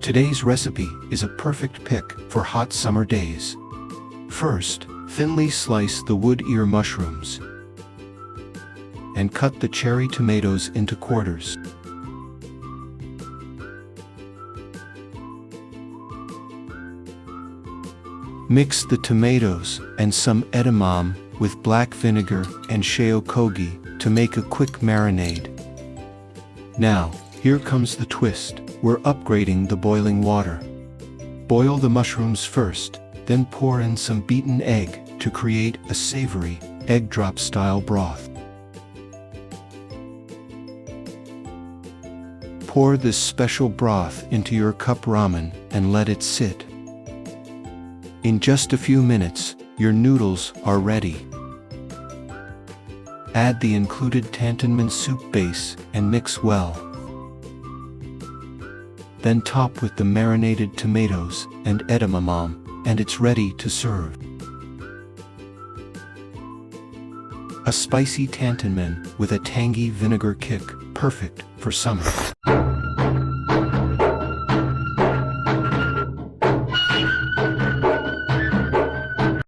Today's recipe is a perfect pick for hot summer days. First, thinly slice the wood ear mushrooms and cut the cherry tomatoes into quarters. Mix the tomatoes and some edamame with black vinegar and shoyu to make a quick marinade. Now, here comes the twist. We're upgrading the boiling water. Boil the mushrooms first, then pour in some beaten egg to create a savory, egg drop style broth. Pour this special broth into your cup ramen and let it sit. In just a few minutes, your noodles are ready. Add the included tantanmen soup base and mix well. Then top with the marinated tomatoes and edamame, and it's ready to serve. A spicy tantanmen with a tangy vinegar kick, perfect for summer.